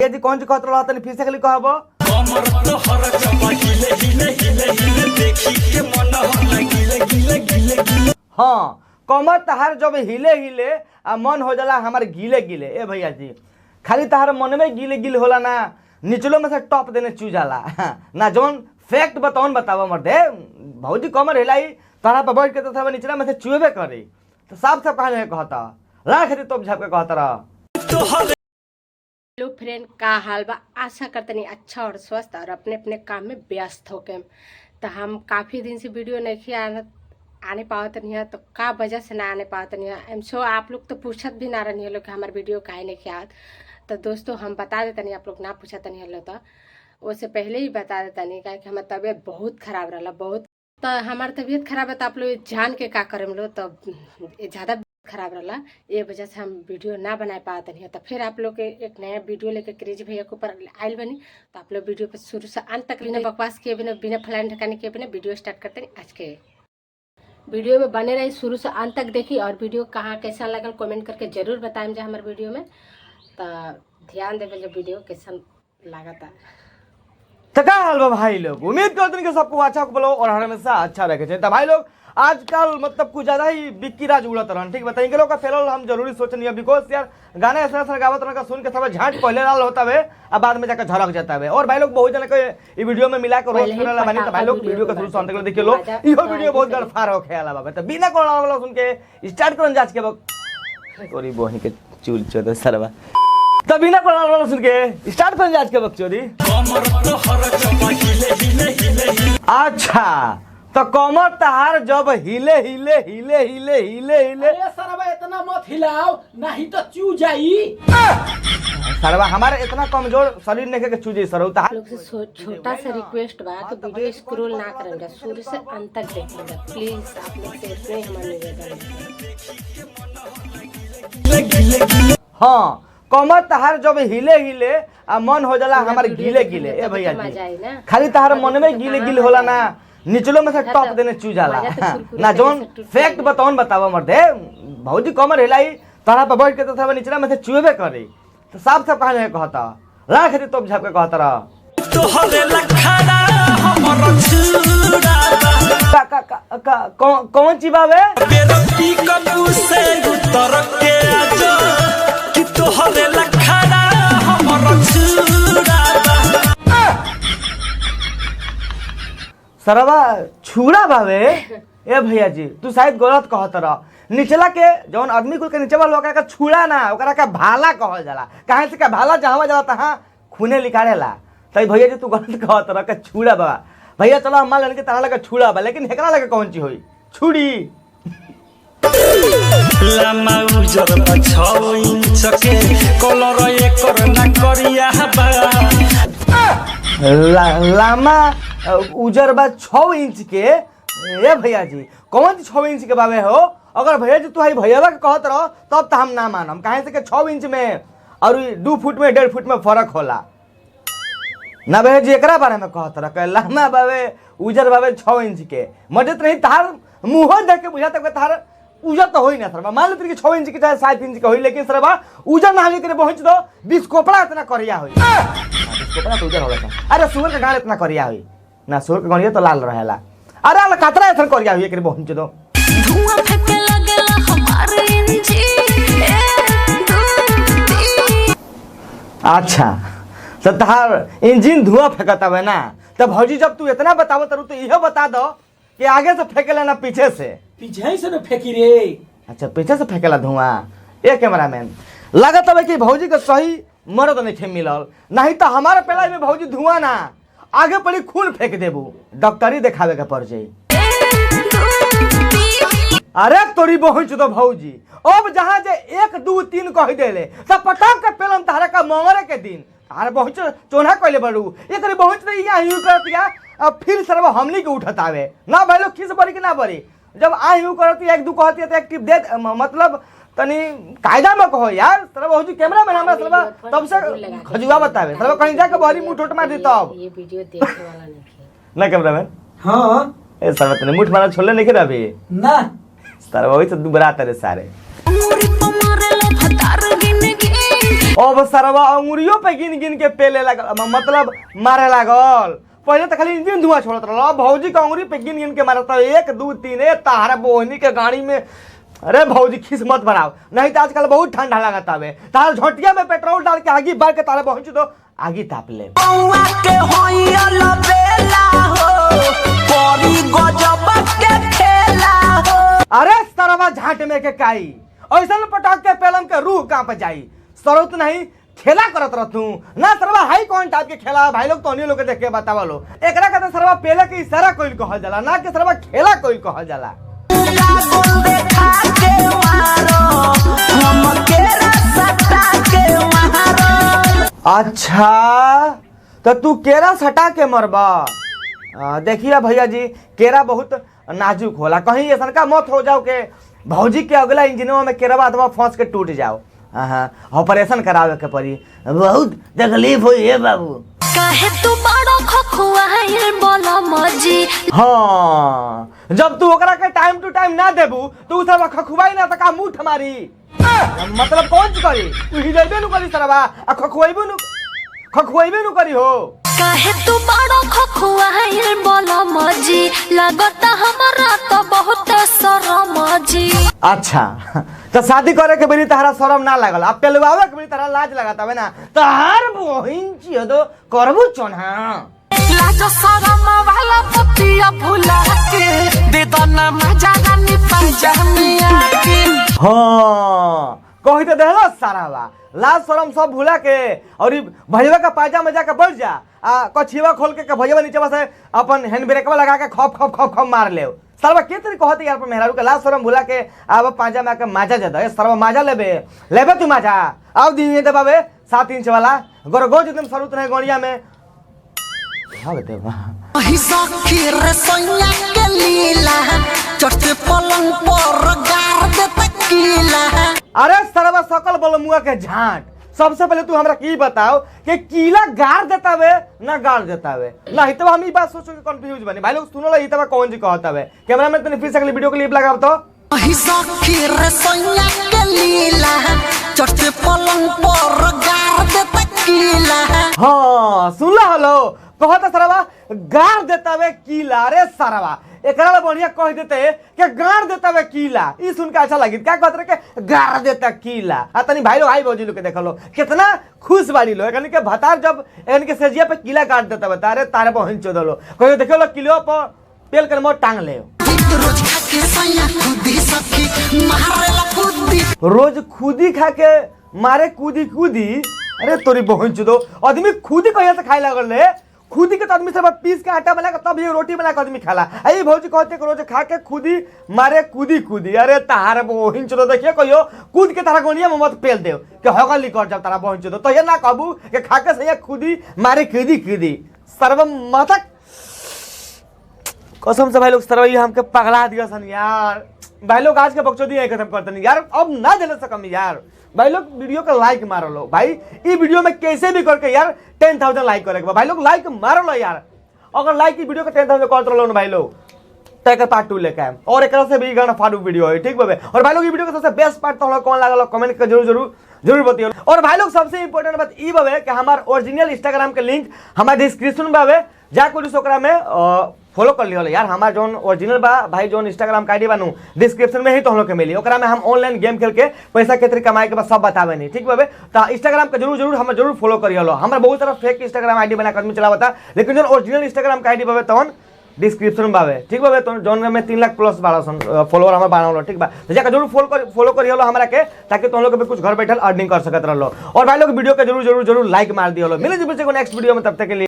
जी कौन सी कहत रहा तनी फिर से खाली कहबो। हाँ कमर तहार जब हिले हिले आ मन हो जाला हमारे गीले गीले। ए भैया जी खाली तहार मन में गीले गीले होला ना, निचलो में से टॉप देने चू जाला ना। जौन फैक्ट बताओन बतावा मर्दे, भौजी कमर हिलाई तहरा पर बैठ के तो सब निचला में से चुएबे करे, तो साफ साफ कहा कहता ला खेती तो झाप के कहता रहा। हेलो फ्रेंड, का हाल बा? आशा करते नहीं अच्छा और स्वस्थ और अपने अपने काम में व्यस्त हो के। तो हम काफ़ी दिन से वीडियो नहीं आने पावत नहीं है, तो का वजह से ना आने पावत नहीं है। एम सो आप लोग तो पूछत भी ना रही लोग कि हमारे वीडियो काहे नहीं आवत। तो दोस्तों हम बता देते नहीं, आप लोग ना पूछत नहीं हलो तो उससे पहले ही बता देता नहीं, क्या कि हमारी तबीयत बहुत खराब रहा बहुत। तो हमारी तबीयत खराब है तो आप लोग जान के का करें लो, तो ज़्यादा खराब रहा ये वजह से हम वीडियो ना बना पाते नहीं। तो फिर आप लोग के एक नया वीडियो लेके क्रेजी भैया के ऊपर आयल बनी। तो आप लोग वीडियो पे शुरू से अंत तक बिना बकवास किए बिना फलाने ठिकाने किए बिना वीडियो स्टार्ट करते हैं। आज के वीडियो में बने रहे, शुरू से अंत तक देखिए और वीडियो कहाँ कैसा लगल कमेंट करके जरूर बताएं जो हमारे वीडियो में। तो ध्यान देवे जब वीडियो कैसा लगा था। तो क्या हाल बा भाई लोग, उम्मीद करते हैं कि सबको अच्छा को बोलो और हमेशा अच्छा रखे चाहिए। तो भाई लोग आजकल मतलब कुछ ज्यादा ही बिक्की राज उड़त रहन, ठीक बताइए लोग का फेल हम जरूरी सोचनी बिकॉज यार गाना ऐसा ऐसा गावत रहना सुन के सब झांट पहले लाल होता है और बाद में जाकर झलक जाता है। और भाई लोग बहुत जन के ये वीडियो में मिला कर रोज करला बनी। तो भाई लोग वीडियो का शुरू से अंत तक देखिए लो, यो वीडियो बहुत गड़फार हो खेला बाबा। तो बिना कोला वाला सुन के स्टार्ट करन जांच के तोरी बोहनी के चूल चोद सरवा। तो बिना कोला वाला सुन के स्टार्ट करन जांच के बकचोदी। अच्छा तो कमर तहार जब हिले हिले हिले हिले हिले हिले। अरे सरवा इतना मत हिलाओ नहीं तो चू जाई। सरवा हमारे इतना कमजोर शरीर नहीं के चूजे सर लोग से छोटा सा रिक्वेस्ट बा तो वीडियो स्क्रॉल ना करेंगे, शुरू से अंत तक देखेंगे प्लीज। आप लोग से इतने हमारे निवेदन। हाँ कमर तहार जब हिले हिले आ मन हो जाला हमारे गीले गीले। ए भैया जी खाली तहार मन में गीले गीले होला ना, निचलो में से टॉप देने चू जाला ना। जौन फैक्ट बताओन बतावा मर्दे, भौजी कमर हिलाई तहरा पर बैठ के तो सब निचला में से चुएबे करे, तो साफ साफ कहा कहता ला खेती तो झाप के कहता रहा। कौन चीज बावे? सरवा छुड़ा बावे? ए भैया जी तू शायद गलत कहत रह। निचला के जौन आदमी कुल के नीचे वाला ओकरा का छुड़ा ना, ओकरा का भाला कहल जाला। काहे से का भाला जहां जाला तहां खूने निकालेला। तो भैया जी तू गलत कहत रह का छुड़ा बा। भैया चलो हम मान लेके तारा लगा छुड़ा बा, लेकिन हेकरा लगा कौन चीज होई? छुड़ी। लामा उजर 6 इंच के कलर एकर ना करिया बा। लामा उजर बा 6 इंच के। ए भैया जी कौन 6 इंच के बावे हो? अगर भैया जी तू भैया के कहत रहो तब तो हम ना मानम। काहे से के 6 इंच में और 2 फुट में 1.5 फुट में फर्क होला ना। भैया जी एकरा बारे में कहत रह लामा बावे उजर बावे 6 इंच के। मदद नहीं तार मुंह देख के बुझाता है तार उजर तो हो ही ना सरबा। मान लो 6 इंच की चाहे 7 इंच का हो, लेकिन सरबा उजर ना होने के पहुंच दो 20 कोपड़ा इतना करिया हो। 20 कोपड़ा तो उजर होला। अरे सुअर का गाड़ इतना करिया हो ना, सुअर का गाड़िया तो लाल रहेला। अरे अल कतरा इतना करिया हो के पहुंच दो। धुआं फेंके लगेला हमारे इंजन। अच्छा तो तार इंजन धुआं फेंकता है ना। तो भौजी जब तू इतना बतावो तो यह बता दो कि आगे से फेंकेला ना पीछे से? पीछे से न फेंकी रे। अच्छा पीछे से फेंकेला धुआं। ए कैमरामैन लगत है कि भौजी का सही मरद नहीं मिलल, नहीं तो हमारे पेलाई में भौजी धुआं ना आगे पड़ी खून फेंक देबू, डॉक्टरी दिखावे के पड़ जाई। अरे तोरी पहुंच दो भौजी, अब जहाँ जे 1 2 3 कह देले तब पटाक के पेलम तारा का मंगरे के दिन अरे बहुत चोना कहले बड़ू एक बहुत यहाँ यूं करतिया। अब फिर सर्व हमनी के उठत आवे ना भाई लोग खीस बड़ी कि ना बड़ी। जब आ यूं करती 1 2 कहती है तो एक टिप दे, मतलब तनी कायदा में कहो यार। सर्व हो कैमरा में हमरा सर्व तब से खजुआ बतावे सर्व कहीं जाके बहरी मुंह ठोट मार दी तब ये वीडियो देखे वाला नहीं ना कैमरामैन। हाँ ए सर्व तने मुठ मारा छोड़ले नहीं के अभी ना सर्व वही तो दुबरा तेरे सारे। उमरी पमारे लो भतार गिन गिन अब सरवा अंगुरियों पे गिन गिन के पेले लागल, मतलब मारे लागल। पहले तो खाली इंजन धुआं छोड़त रहा, भौजी का अंगुरी पे गिन गिन के मारता 1 2 3 तार बोहनी के गाड़ी में। अरे भौजी खिस मत बढ़ाओ, नहीं तो आजकल बहुत ठंडा लगता है। तार झोटिया में पेट्रोल डाल के आगी बार के तारे पहुंच दो, आगी ताप ले। अरे सरवा झाट में के काई ऐसा पटाख के पेलम के रूह कांप जाई। सरोत नहीं खेला करत रह तू ना सरवा हाई कौन टाइप के खेला भाई लोग तो लोग के देख के बतावा लो। एकरा कहते सरवा पेले के इशारा कोई कहल जाला, ना कि सरवा खेला कोई कहल जाला। अच्छा तो तू केरा सटा के मरबा। देखिए भैया जी केरा बहुत नाजुक होला, कहीं ऐसा का मत हो जाओ के भौजी के अगला इंजनवा में केरवा अथवा फंस के टूट जाओ। ऑपरेशन करावे के पड़ी, बहुत तकलीफ हुई है बाबू। काहे तू बड़ो खखुआइल बोला मजी। हाँ जब तू ओकरा के टाइम टू टाइम ना देबू तो उ सब खखुआई ना तका मुंह ठमारी। मतलब कौन सी करी तू हिलेबे नु करी सरवा आ खखुआइबे नु करी हो। काहे तू बड़ो खखुआइल बोला मजी, लगता हमरा तो बहुत शरम जी। अच्छा तो शादी करे के बेरी तहरा शरम ना लागल, अब पेलवावे के बेरी तहरा लाज लगाता है ना। तहार बहिन छियो तो करबू चोन्हा लाज शरम वाला पतिया भुला के दे दो ना मजा रानी पंजाबिया के। हाँ कही तो देहलो सारावा लाज शरम सब भुला के और भैया का पाजा में जाके बैठ जा आ कछिवा खोल के भैया नीचे से अपन हैंड ब्रेकवा लगा के खप खप खप खप मार ले। सरवा के तरी कहते यार मेहरारू के लाज शरम भुला के अब पाजा में आके माजा जदा सरवा माजा लेबे तू माजा आओ दी दबावे 7 इंच वाला गोरगोज एकदम सरुत रहे गोड़िया में। हाँ बेटे वाह ही सखी रे सोनिया के लीला चढ़ते पलंग पर गार दे तकीला। अरे सरवा सकल बलमुआ के झांट, सबसे पहले तू हमरा की बताओ कि कीला गाड़ देता वे ना गाड़ देता वे। नहीं तो हम ई बात सोचो कि कंफ्यूज बने भाई लोग सुनो ला ई तबा कौन जी कहता वे। कैमरा में तने फिर से अगली वीडियो क्लिप लगाओ तो ही सखी रे सोनिया के लीला चढ़ते पलंग पर गार दे तकीला। हाँ सुन ला हेलो कहता सरवा गाड़ देता वे कीला। रे सरवा एकरा ला बढ़िया कह देते कि गाड़ देता वे कीला, ई सुन के अच्छा लगी क्या कहत रहे कि गाड़ देता कीला। आ तनी भाई लोग आई भौजी लोग के देख लो कितना खुश बाड़ी लो एकनी के भतार जब एकनी के सेजिया पे कीला काट देता वे तारे तारे बहन चोद लो कहियो देखो लो किलो पर पेल कर मोर टांग ले। रोज खा के सैया खुदी सखी मारेला खुदी, रोज खुदी खा के मारे कूदी कूदी। अरे तोरी बहन चोदो आदमी खुदी कहिया से खाए लागल ले, खुदी के तो आदमी सब पीस के आटा बना के तब ये रोटी बना के आदमी खाला। आई भौजी कहते कि रोज खा के खुदी मारे कूदी कूदी। अरे तार बहिन चलो देखिए कहियो कूद के तारा गोनिया में मत पेल दे कि हगल निकल जब तारा बहिन चलो तो ये ना कहबू कि खा के सही खुदी मारे कूदी कूदी। सर्व माता कसम से भाई लोग सर्व हमके पगला दिया सन यार। भाई लोग आज के बकचोदी यही खत्म करते नहीं यार, अब ना जले सकम यार। भाई लोग वीडियो का लाइक मारो लो भाई, ये वीडियो में कैसे भी करके यार 10,000 लाइक करेगा भाई लोग, लाइक मारो लो यार। अगर लाइक की वीडियो का 10,000 करते रहो ना भाई लोग तो पार्ट 2 लेके आए और एक से भी गाना फाड़ू वीडियो है ठीक बाबे। और भाई लोग ये वीडियो का सबसे बेस्ट पार्ट तो कौन लगा कमेंट कर जरूर बताइए। और भाई लोग सबसे इंपॉर्टेंट बात ई बाबे कि हमार ओरिजिनल इंस्टाग्राम के लिंक हमारे डिस्क्रिप्शन में बाबे जाकर उस ओकरा में फॉलो कर लियो यार। हमारा जोन ओरिजिनल बा भाई जोन इंस्टाग्राम का आईडी बनू डिस्क्रिप्शन में ही तो हम लोग के मिली, ओकरा में हम ऑनलाइन गेम खेल के पैसा कितने कमाए के बाद सब बतावे नहीं ठीक बाबे। तो इंस्टाग्राम का जरूर हम जरूर फॉलो करिए लो। हमारा बहुत सारा फेक इंस्टाग्राम आईडी बना कर चला बता, लेकिन जो ओरिजिनल इंस्टाग्राम का आईडी बाबे तो डिस्क्रिप्शन में बाबे ठीक बाबे। तो जोन में 3 लाख प्लस 12 फॉलोअर हमारे बना ठीक बा, तो जाकर जरूर फॉलो करिए लो हमारा के, ताकि तुम लोग कुछ घर बैठल अर्निंग कर सकते रहो। और भाई लोग वीडियो के जरूर लाइक मार दियो लो। मिले जुले नेक्स्ट वीडियो में, तब तक के लिए।